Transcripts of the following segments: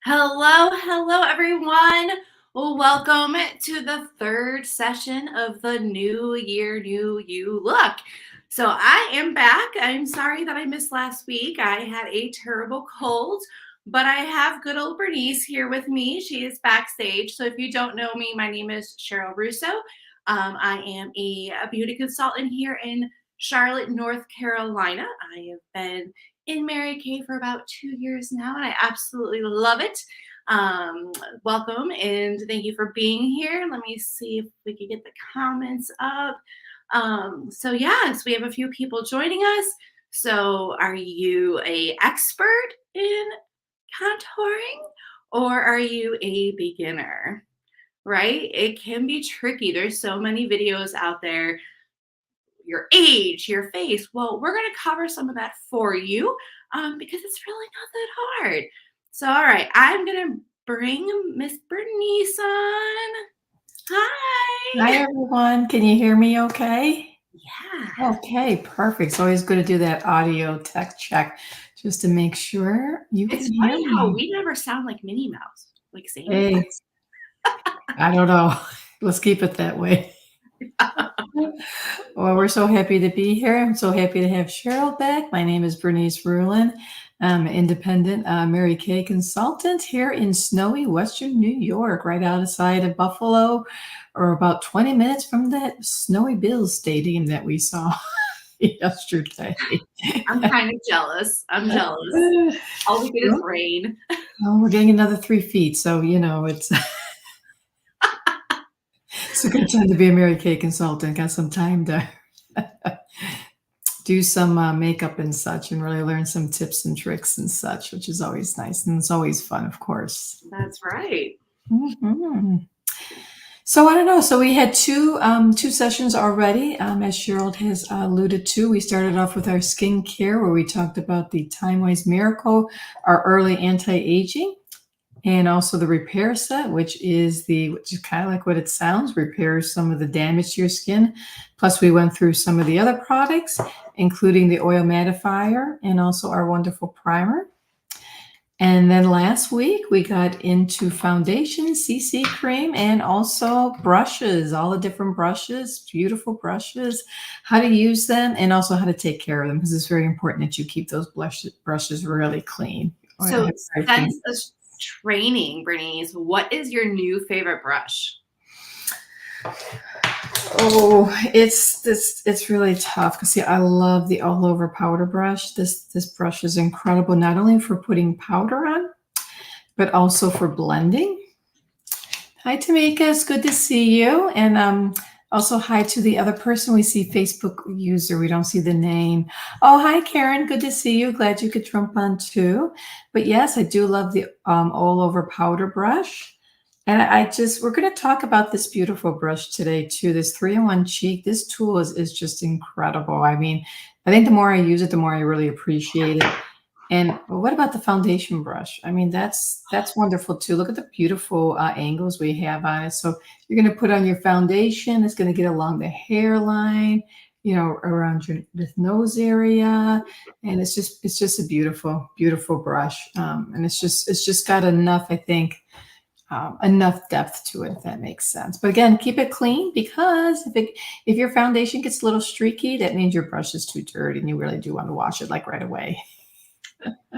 Hello, everyone. Well, welcome to the third session of the New Year, New You look. So I am back. I'm sorry that I missed last week. I had a terrible cold, but I have good old Bernice here with me. She is backstage. So if you don't know me, my name is Cheryl Russo. I am a beauty consultant here in Charlotte, North Carolina. I have been in Mary Kay for about 2 years now, and I absolutely love it. Um, Welcome and thank you for being here. Let me see if we can get the comments up. Yes, we have a few people joining us. So, are you a expert in contouring or are you a beginner? Right? It can be tricky. There's so many videos out there, your age, your face. Well, we're going to cover some of that for you because it's really not that hard. So, all right, I'm going to bring Miss Bernice on. Hi, Hi. everyone. Can you hear me okay? Yeah. Okay, perfect. It's always good to do that audio tech check just to make sure you can It's hear funny how me. we never sound like Minnie Mouse, like Sandy. Hey, I don't know. Let's keep it that way. Well, we're so happy to be here. I'm so happy to have Cheryl back. My name is Bernice Rulin. I'm an independent Mary Kay consultant here in snowy Western New York, right outside of Buffalo, or about 20 minutes from that snowy Bills stadium that we saw yesterday. I'm kind of jealous. I'm jealous. All we get is Well, rain. we're getting another 3 feet, so, it's it's a good time to be a Mary Kay consultant. Got some time to do some, makeup and such and really learn some tips and tricks and such, which is always nice, and it's always fun, of course. That's right. Mhm. So I don't know. So we had two sessions already. As Cheryl has alluded to, we started off with our skincare, where we talked about the Time Wise Miracle, our early anti-aging, and also the repair set, which is kind of like what it sounds, repairs some of the damage to your skin. Plus, we went through some of the other products, including the oil mattifier and also our wonderful primer. And then last week we got into foundation, CC cream, and also brushes, all the different brushes, beautiful brushes, how to use them, and also how to take care of them, because it's very important that you keep those brushes really clean. So, Very clean. since this training, Bernice, what is your new favorite brush? Oh, it's really tough because see, I love the all over powder brush. This brush is incredible, not only for putting powder on, but also for blending. Hi, Tamika. It's good to see you. And also hi to the other person we see, Facebook user. We don't see the name. Oh, hi, Karen. Good to see you. Glad you could jump on too. But yes, I do love the all over powder brush. And we're going to talk about this beautiful brush today too. This 3-in-1 cheek. This tool is just incredible. I mean, I think the more I use it, the more I really appreciate it. And what about the foundation brush? I mean, that's wonderful too. Look at the beautiful angles we have on it. So you're going to put on your foundation. It's going to get along the hairline, around the nose area, and it's just a beautiful, beautiful brush. And it's just got enough, I think, enough depth to it, if that makes sense. But again, keep it clean because if your foundation gets a little streaky, that means your brush is too dirty, and you really do want to wash it like right away.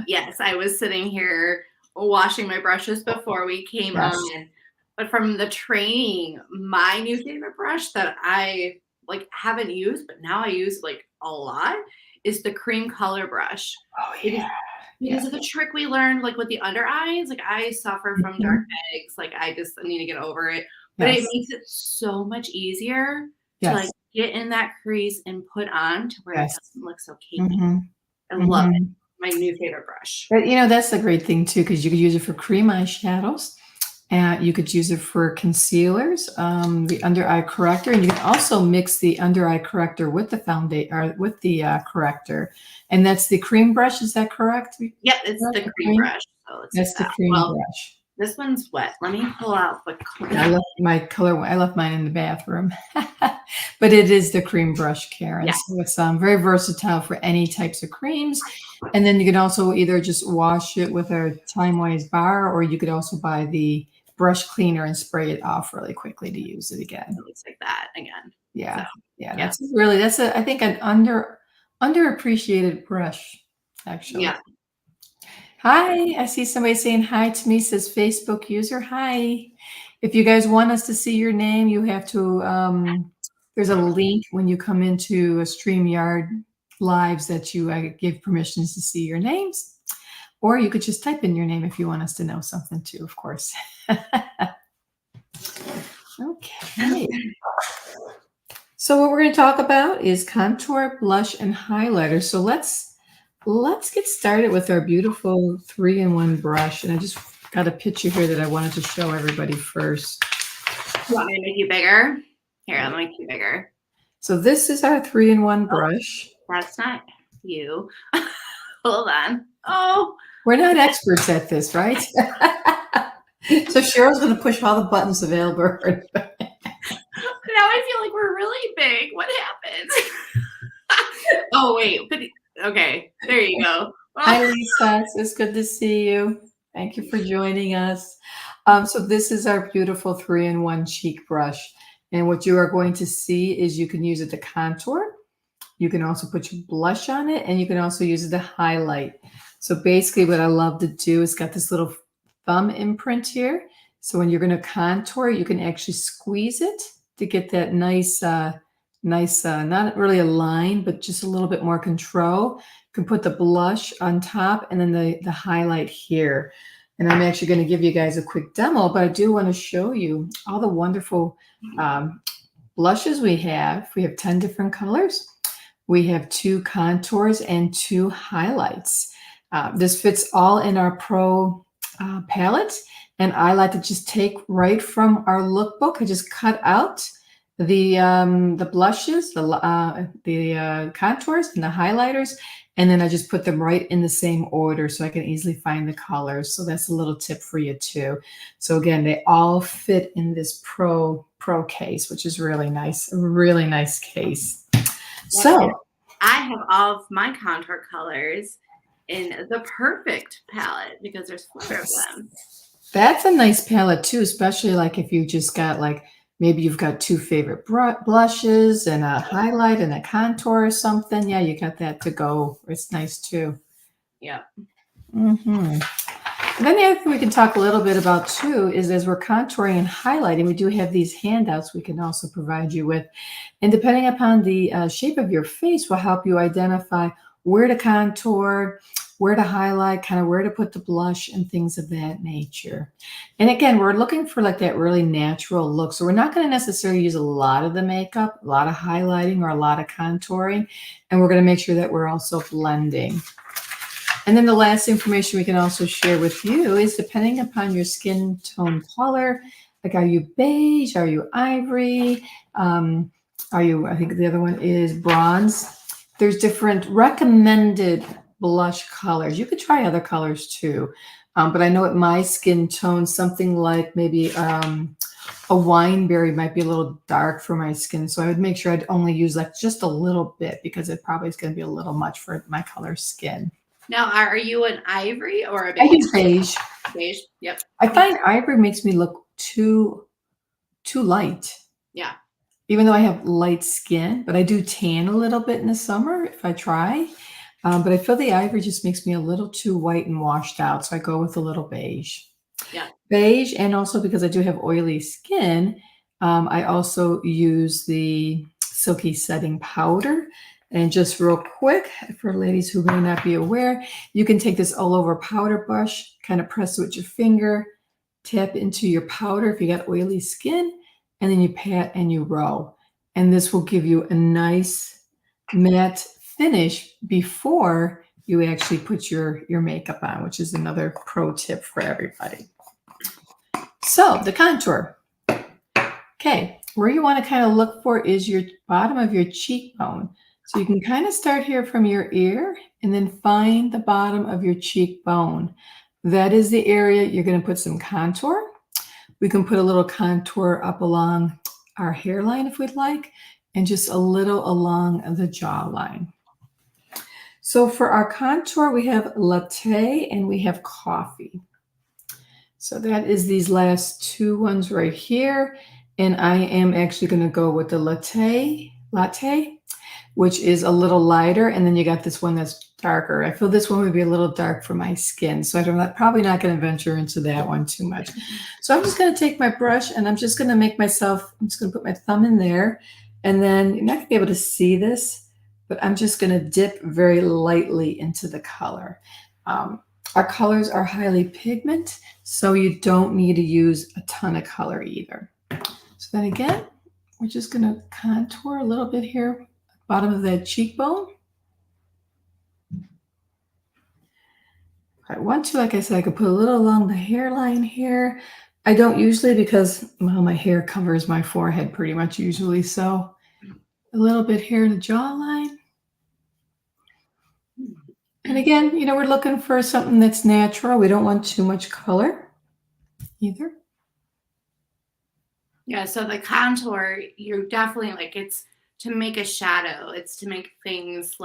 Yes, I was sitting here washing my brushes before we came Yes. on. But from the training, my new favorite brush that I like haven't used, but now I use like a lot is the cream color brush. Oh Because yeah. Yeah. because of the trick we learned like with the under eyes, like I suffer from dark Mhm. bags, like I just need to get over it. But it Yes. makes it so much easier to like Yes. get in that crease and put on to where it Yes. doesn't look so cakey. Mhm. I love it. Mhm. My new favorite brush. But, that's the great thing too, because you could use it for cream eyeshadows, and you could use it for concealers, the under eye corrector, and you can also mix the under eye corrector with the foundation or with the corrector, and that's the cream brush. Is that correct? Yep, it's Correct, the the cream cream? brush. So let's see That's the that. cream Well, brush. This one's wet. Let me pull out the I left my color. I left mine in the bathroom, but it is the cream brush, Karen. Yeah. So it's very versatile for any types of creams. And then you can also either just wash it with a Time Wise bar, or you could also buy the brush cleaner and spray it off really quickly to use it again. It looks like that again. Yeah, So, yeah. yeah. That's I think an underappreciated brush, actually. Yeah. Hi, I see somebody saying hi to me, says Facebook user. Hi. If you guys want us to see your name, you have to, there's a link when you come into a StreamYard Lives that you give permissions to see your names. Or you could just type in your name if you want us to know something too, of course. Okay. So what we're going to talk about is contour, blush, and highlighter. So let's get started with our beautiful 3-in-1 brush. And I just got a picture here that I wanted to show everybody first. You want me to make you bigger? Here, I'll make you bigger. So this is our 3-in-1 brush. That's not you. Hold on. Oh. We're not experts at this, right? So Cheryl's going to push all the buttons available. Now I feel like we're really big. What happened? Oh, wait. Okay, there you go. Hi, Lisa. It's good to see you. Thank you for joining us. So this is our beautiful 3-in-1 cheek brush. And what you are going to see is you can use it to contour. You can also put your blush on it, and you can also use it to highlight. So basically what I love to do is got this little thumb imprint here. So when you're going to contour, you can actually squeeze it to get that nice, not really a line, but just a little bit more control. You can put the blush on top and then the highlight here. And I'm actually going to give you guys a quick demo, but I do want to show you all the wonderful blushes we have. We have 10 different colors. We have 2 contours and 2 highlights. This fits all in our Pro palette. And I like to just take right from our lookbook. I just cut out the blushes, the contours and the highlighters, and then I just put them right in the same order so I can easily find the colors. So that's a little tip for you too. So again, they all fit in this Pro case, which is really nice, a really nice case. So I have all of my contour colors in the perfect palette because there's 4 of them. That's a nice palette too, especially like if you just got like, maybe you've got 2 favorite blushes and a highlight and a contour or something. Yeah, you got that to go. It's nice too. Yeah. Mm-hmm. And then the other thing we can talk a little bit about too is as we're contouring and highlighting, we do have these handouts we can also provide you with. And depending upon the shape of your face will help you identify where to contour, where to highlight, kind of where to put the blush and things of that nature. And again, we're looking for like that really natural look. So we're not going to necessarily use a lot of the makeup, a lot of highlighting or a lot of contouring. And we're going to make sure that we're also blending. And then the last information we can also share with you is depending upon your skin tone color, like are you beige, are you ivory, are you, I think the other one is bronze. There's different recommended blush colors. You could try other colors too. But I know at my skin tone, something like maybe a wineberry might be a little dark for my skin. So I would make sure I'd only use like just a little bit because it probably is going to be a little much for my color skin. Now, are you an ivory or a beige? I use beige. Beige, yep. I find ivory makes me look too light. Yeah. Even though I have light skin, but I do tan a little bit in the summer if I try. But I feel the ivory just makes me a little too white and washed out. So I go with a little beige. Yeah. Beige. And also because I do have oily skin, I also use the Silky Setting Powder. And just real quick, for ladies who may not be aware, you can take this all over powder brush, kind of press it with your finger, tap into your powder if you got oily skin, and then you pat and you roll. And this will give you a nice matte finish before you actually put your makeup on, which is another pro tip for everybody. So the contour. Okay, where you want to kind of look for is your bottom of your cheekbone. So you can kind of start here from your ear and then find the bottom of your cheekbone. that is the area you're going to put some contour. We can put a little contour up along our hairline if we'd like, and just a little along the jawline. So for our contour, we have latte and we have coffee. So that is these last two ones right here. And I am actually going to go with the latte, which is a little lighter. And then you got this one that's darker. I feel this one would be a little dark for my skin. So I'm probably not going to venture into that one too much. So I'm just going to take my brush and I'm just going to I'm just going to put my thumb in there. And then you're not going to be able to see this, but I'm just going to dip very lightly into the color. Our colors are highly pigment, so you don't need to use a ton of color either. So then again, we're just going to contour a little bit here, bottom of that cheekbone. If I want to, like I said, I could put a little along the hairline here. I don't usually because, well, my hair covers my forehead pretty much usually. So a little bit here in the jawline. And again, we're looking for something that's natural. We don't want too much color either. Yeah, so the contour, you're definitely it's to make a shadow. It's to make things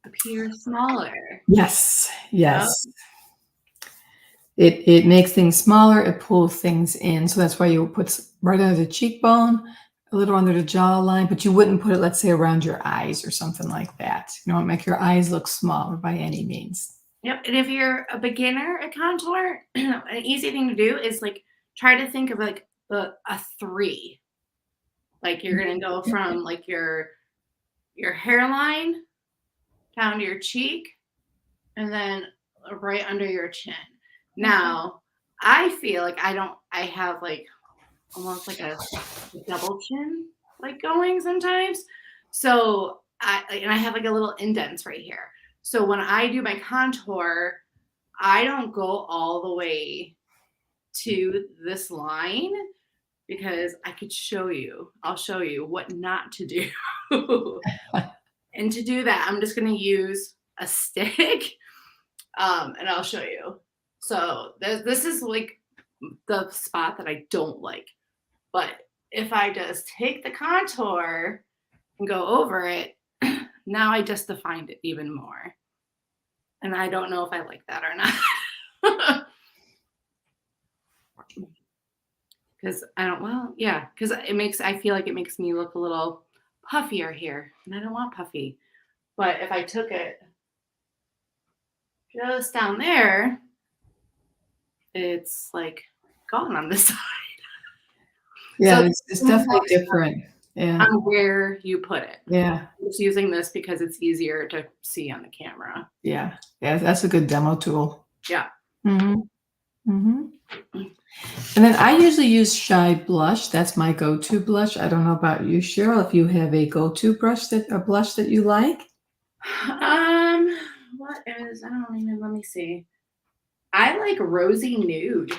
appear smaller. Yes. It makes things smaller. It pulls things in. So that's why you put right under the cheekbone, a little under the jawline, but you wouldn't put it, let's say, around your eyes or something like that. You don't make your eyes look smaller by any means. Yep. And if you're a beginner at contour, an easy thing to do is try to think of a 3. You're going to go from your hairline down to your cheek and then right under your chin. Now, I feel I have almost a double chin going sometimes. So I have a little indents right here. So when I do my contour, I don't go all the way to this line because I'll show you what not to do. And to do that, I'm just going to use a stick and I'll show you. So this is the spot that I don't like. But if I just take the contour and go over it, now I just defined it even more. And I don't know if I like that or not. Because I feel like it makes me look a little puffier here. And I don't want puffy. But if I took it just down there, it's gone on this side. Yeah, so it's definitely different. Yeah. On where you put it. Yeah. I'm just using this because it's easier to see on the camera. Yeah. Yeah, that's a good demo tool. Yeah. And then I usually use Shy Blush. That's my go-to blush. I don't know about you, Cheryl, if you have a go-to blush that you like. What is, I don't even, let me see. I like Rosy Nude.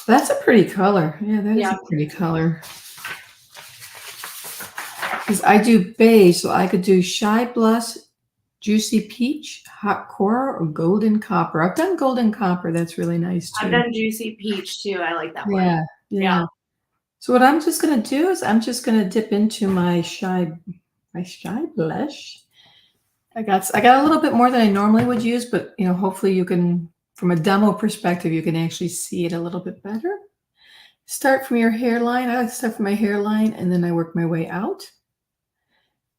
That's a pretty color. Yeah, that is a pretty color. Because I do beige, so I could do Shy Blush, Juicy Peach, Hot Coral, or Golden Copper. I've done Golden Copper. That's really nice too. I've done Juicy Peach too. I like that one. Yeah. So what I'm just going to do is I'm just going to dip into my Shy Blush. I got a little bit more than I normally would use, but hopefully you can, from a demo perspective, you can actually see it a little bit better. Start from your hairline. I like to start from my hairline and then I work my way out.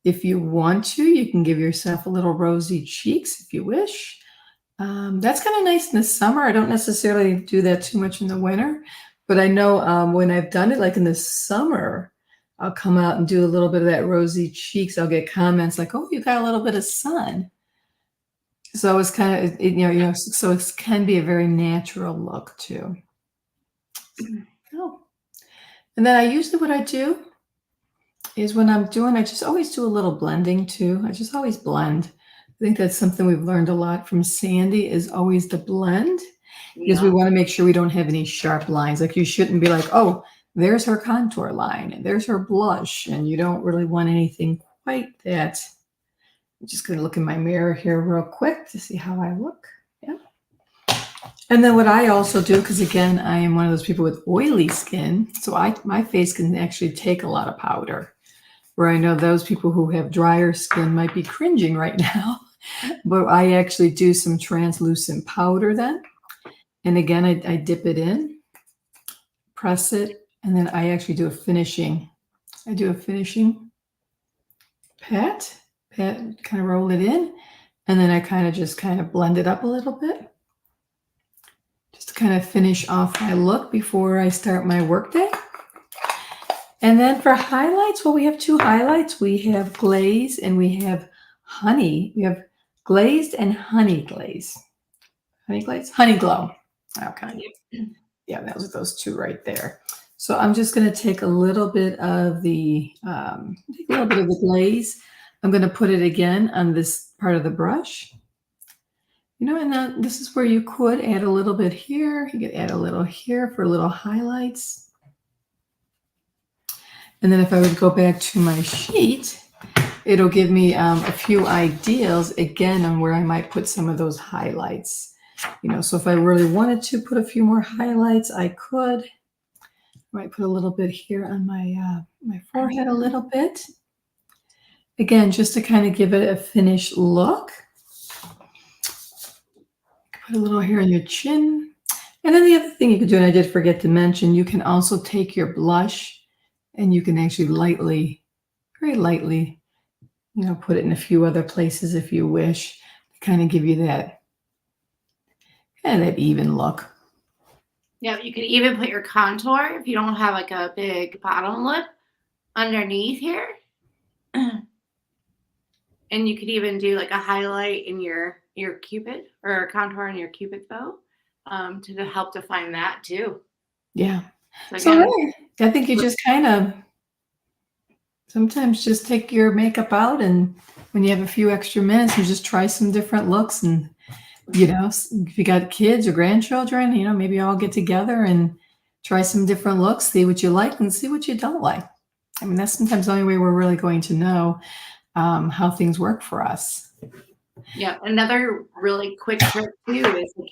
If you want to, you can give yourself a little rosy cheeks if you wish. That's kind of nice in the summer. I don't necessarily do that too much in the winter, but I know when I've done it, in the summer, I'll come out and do a little bit of that rosy cheeks. I'll get comments like, "Oh, you got a little bit of sun." So it's kind of, so it can be a very natural look too. Oh. And then what I do is when I'm doing, I just always do a little blending too. I just always blend. I think that's something we've learned a lot from Sandy is always to blend because we want to make sure we don't have any sharp lines. You shouldn't be like, oh, there's her contour line and there's her blush. And you don't really want anything quite that. I'm just going to look in my mirror here real quick to see how I look. Yeah. And then what I also do, because again, I am one of those people with oily skin, so my face can actually take a lot of powder. Where I know those people who have drier skin might be cringing right now, but I actually do some translucent powder then. And again, I dip it in, press it, and then I actually do a finishing. I do a finishing pat, kind of roll it in, and then I just kind of blend it up a little bit. Just to kind of finish off my look before I start my workday. And then for highlights, well, we have two highlights. We have glaze and we have honey. We have glazed and honey glaze. Honey glaze? Honey glow. Okay. Yeah, those two right there. So I'm just going to take a little bit of the glaze. I'm going to put it again on this part of the brush. You know, and then this is where you could add a little bit here. You could add a little here for little highlights. And then if I would go back to my sheet, it'll give me a few ideas again on where I might put some of those highlights. You know, so if I really wanted to put a few more highlights, I could. I might put a little bit here on my forehead a little bit. Again, just to kind of give it a finished look. Put a little here on your chin. And then the other thing you can do, and I did forget to mention, you can also take your blush and you can actually lightly, very lightly, you know, put it in a few other places if you wish to kind of give you that even look. Yeah, you could even put your contour if you don't have like a big bottom lip underneath here. And you could even do like a highlight in your cupid or a contour in your cupid bow to help define that too. Yeah. So I think you just kind of sometimes just take your makeup out and when you have a few extra minutes, you just try some different looks. And, you know, if you got kids or grandchildren, you know, maybe all get together and try some different looks, see what you like and see what you don't like. I mean, that's sometimes the only way we're really going to know how things work for us. Yeah. Another really quick trick too is like,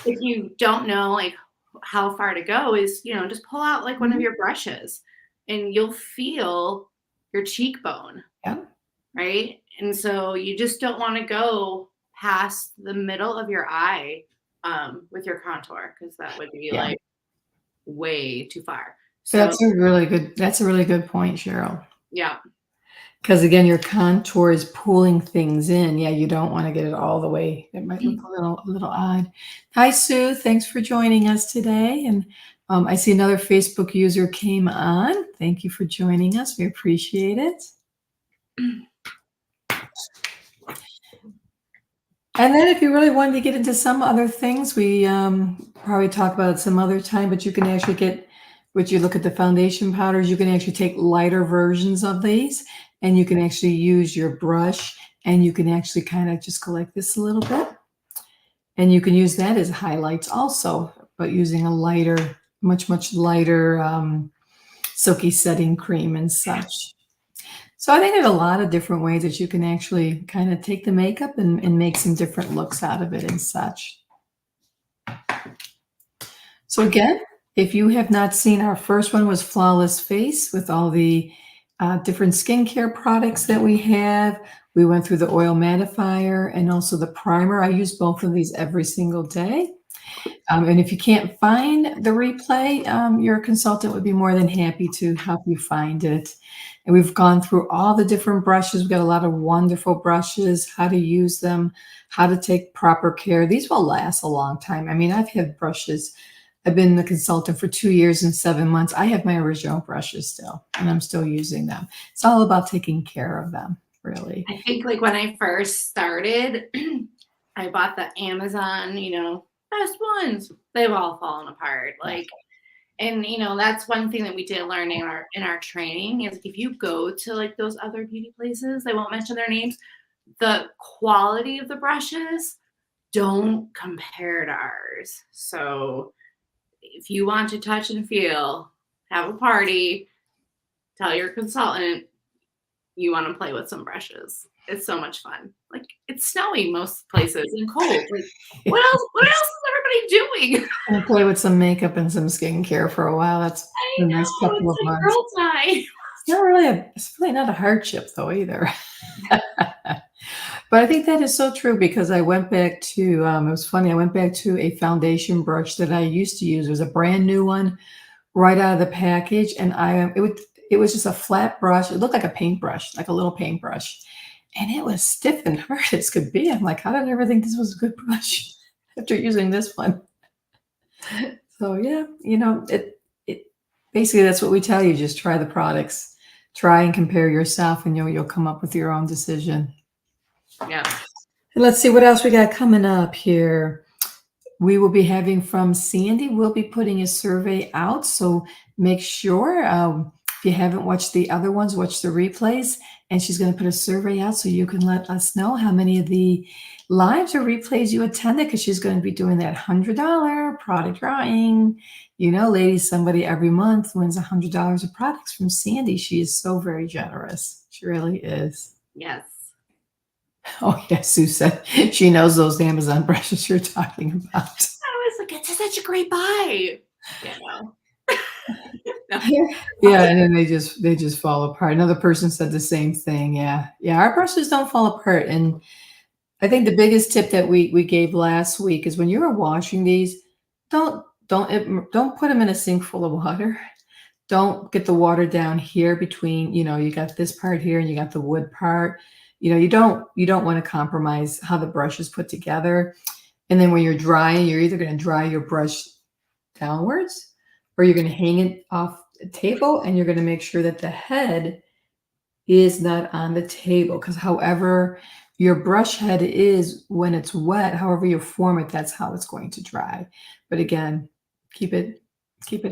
if you don't know like how far to go is, you know, just pull out like one of your brushes and you'll feel your cheekbone. Yeah. Right. And so you just don't want to go past the middle of your eye with your contour because that would be like way too far. So that's a really good point, Cheryl. Yeah. Because again, your contour is pulling things in. Yeah, you don't want to get it all the way. It might look a little odd. Hi, Sue. Thanks for joining us today. And I see another Facebook user came on. Thank you for joining us. We appreciate it. And then if you really wanted to get into some other things, we probably talk about it some other time, but you can actually get, you look at the foundation powders, you can actually take lighter versions of these and you can actually use your brush and you can actually kind of just go like this a little bit. And you can use that as highlights also, but using a lighter, much lighter silky setting cream and such. So I think there's a lot of different ways that you can actually kind of take the makeup and make some different looks out of it and such. So again, if you have not seen, our first one was Flawless Face with all the different skincare products that we have. We went through the oil mattifier and also the primer. I use both of these every single day. And if you can't find the replay, your consultant would be more than happy to help you find it. And we've gone through all the different brushes. We've got a lot of wonderful brushes, how to use them, how to take proper care. These will last a long time. I mean, I've had brushes. I've been the consultant for 2 years and 7 months. I have my original brushes still, and I'm still using them. It's all about taking care of them, really. I think like when I first started, I bought the Amazon, best ones. They've all fallen apart. And that's one thing that we did learn in our training is if you go to like those other beauty places, I won't mention their names, the quality of the brushes don't compare to ours. So if you want to touch and feel, have a party, tell your consultant you want to play with some brushes. It's so much fun. Like it's snowy most places and cold. Like what else is everybody are you doing? And play with some makeup and some skincare for a while. That's I the next know, couple it's of like months. girl time. It's really not a hardship though either. But I think that is so true because I went back to, it was funny, I went back to a foundation brush that I used to use. It was a brand new one right out of the package, and it was just a flat brush. It looked like a paintbrush, like a little paintbrush, and it was stiff and hard as could be. I'm like, how did I ever think this was a good brush after using this one? So yeah, it basically that's what we tell you. Just try the products, try and compare yourself, and you'll come up with your own decision. Yeah. And let's see what else we got coming up here. We will be having from Sandy. We'll be putting a survey out, so make sure if you haven't watched the other ones, watch the replays. And she's going to put a survey out so you can let us know how many of the lives or replays you attended, because she's going to be doing that $100 product drawing. You know, ladies, somebody every month wins $100 of products from Sandy. She is so very generous. She really is. Yes. Oh, yeah, Sue said she knows those Amazon brushes you're talking about. I was like, it's such a great buy. Yeah. No. Yeah, and then they just fall apart. Another person said the same thing. Yeah. Yeah, our brushes don't fall apart. And I think the biggest tip that we gave last week is when you're washing these, don't put them in a sink full of water. Don't get the water down here between, you got this part here and you got the wood part. You don't want to compromise how the brush is put together. And then when you're drying, you're either going to dry your brush downwards or you're going to hang it off the table, and you're going to make sure that the head is not on the table, because however your brush head is when it's wet, however you form it, that's how it's going to dry. But again, keep it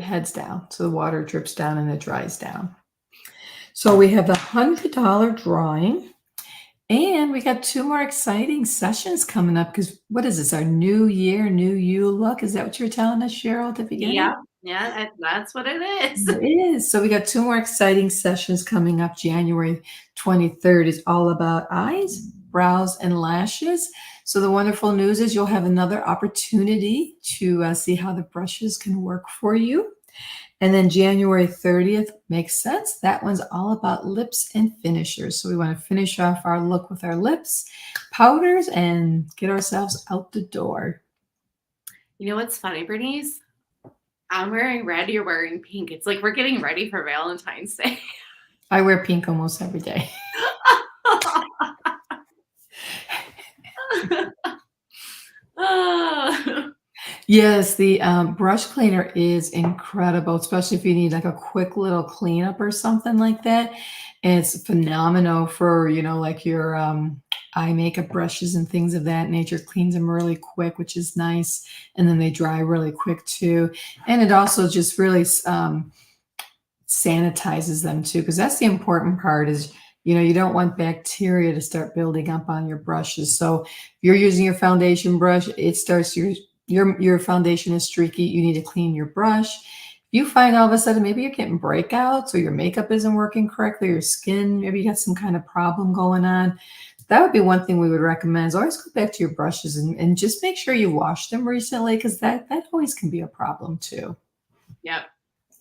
heads down so the water drips down and it dries down. So we have the $100 drawing, and we got 2 more exciting sessions coming up, because what is this, our new year, new you look? Is that what you were telling us, Cheryl, at the beginning? Yeah. Yeah, that's what it is. It is. So we got 2 more exciting sessions coming up. January 23rd is all about eyes, brows, and lashes. So the wonderful news is you'll have another opportunity to see how the brushes can work for you. And then January 30th makes sense. That one's all about lips and finishers. So we want to finish off our look with our lips, powders, and get ourselves out the door. You know what's funny, Bernice? I'm wearing red, you're wearing pink. It's like we're getting ready for Valentine's Day. I wear pink almost every day. Yes, the brush cleaner is incredible, especially if you need like a quick little cleanup or something like that. And it's phenomenal for, like your eye makeup brushes and things of that nature. Cleans them really quick, which is nice. And then they dry really quick too. And it also just really sanitizes them too, because that's the important part is, you don't want bacteria to start building up on your brushes. So if you're using your foundation brush, it starts your foundation is streaky, you need to clean your brush. You find all of a sudden maybe you're getting breakouts or your makeup isn't working correctly, your skin, maybe you got some kind of problem going on. That would be one thing we would recommend is always go back to your brushes and just make sure you wash them recently, because that always can be a problem too. Yep.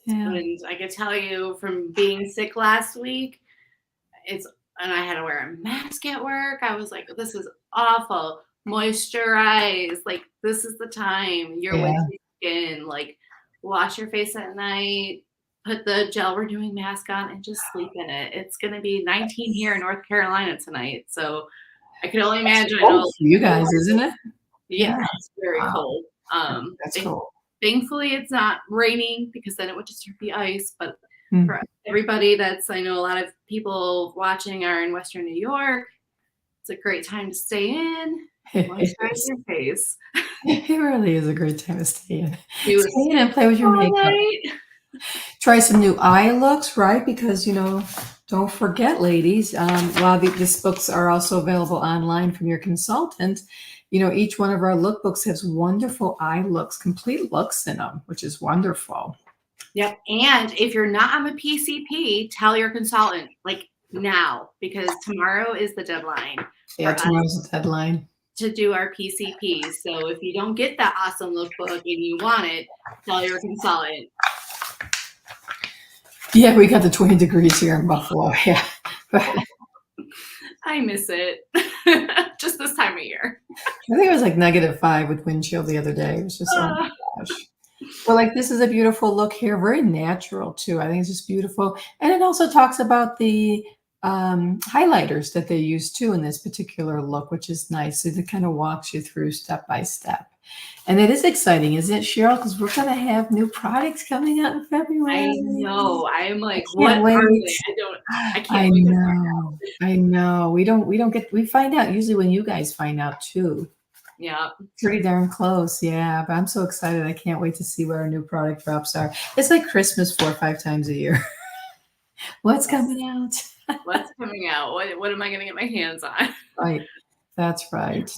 Yeah. And I can tell you from being sick last week, and I had to wear a mask at work. I was like, this is awful. Moisturize. Like, this is the time. Your windy skin. Like, wash your face at night. Put the gel renewing mask on and just sleep in it. It's going to be 19 here in North Carolina tonight. So I can only imagine. Oh, for you guys, isn't it? Yeah, it's very cold. That's cool. Thankfully, it's not raining, because then it would just be ice. But for everybody I know a lot of people watching are in Western New York. It's a great time to stay in. Moisturize your face. It really is a great time to stay in. Stay in and play with your makeup. Try some new eye looks, right? Because, don't forget, ladies, while these books are also available online from your consultant, each one of our lookbooks has wonderful eye looks, complete looks in them, which is wonderful. Yep. And if you're not on the PCP, tell your consultant, like, now, because tomorrow is the deadline. Yeah, tomorrow's the deadline. to do our PCP. So if you don't get that awesome lookbook and you want it, tell your consultant. Yeah, we got the 20 degrees here in Buffalo. Yeah. I miss it. Just this time of year. I think it was like -5 with wind chill the other day. It was just, oh my gosh. Well, like this is a beautiful look here, very natural too. I think it's just beautiful. And it also talks about the highlighters that they use too in this particular look, which is nice. So it kind of walks you through step by step. And it is exciting, isn't it, Cheryl? Because we're going to have new products coming out in February. I know. I'm like, Can't what are wait. they? I I can't wait to find out. know. I know. We find out usually when you guys find out too. Yeah. Pretty darn close, yeah. But I'm so excited. I can't wait to see where our new product drops are. It's like Christmas 4 or 5 times a year. What's coming out? What's coming out? What am I going to get my hands on? Right. That's right.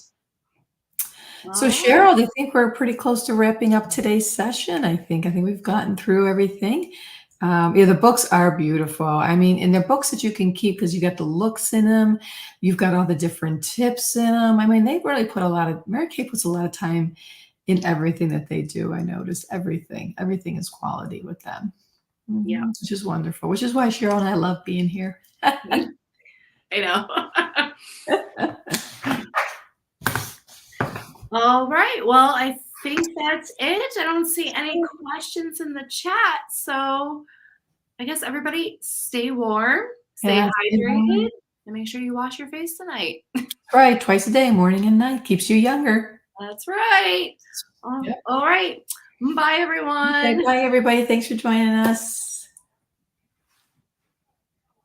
So All Cheryl, do you think we're pretty close to wrapping up today's session? I think we've gotten through everything. Yeah, the books are beautiful. I mean, and they're books that you can keep because you got the looks in them. You've got all the different tips in them. I mean, they really put Mary Kay puts a lot of time in everything that they do. I noticed everything is quality with them. Yeah. Which is wonderful, which is why Cheryl and I love being here. I know. All right. Well, I think that's it. I don't see any questions in the chat. So I guess everybody stay warm, stay hydrated, and make sure you wash your face tonight. Right. Twice a day, morning and night. Keeps you younger. That's right. All right. Bye, everyone. Okay, bye, everybody. Thanks for joining us.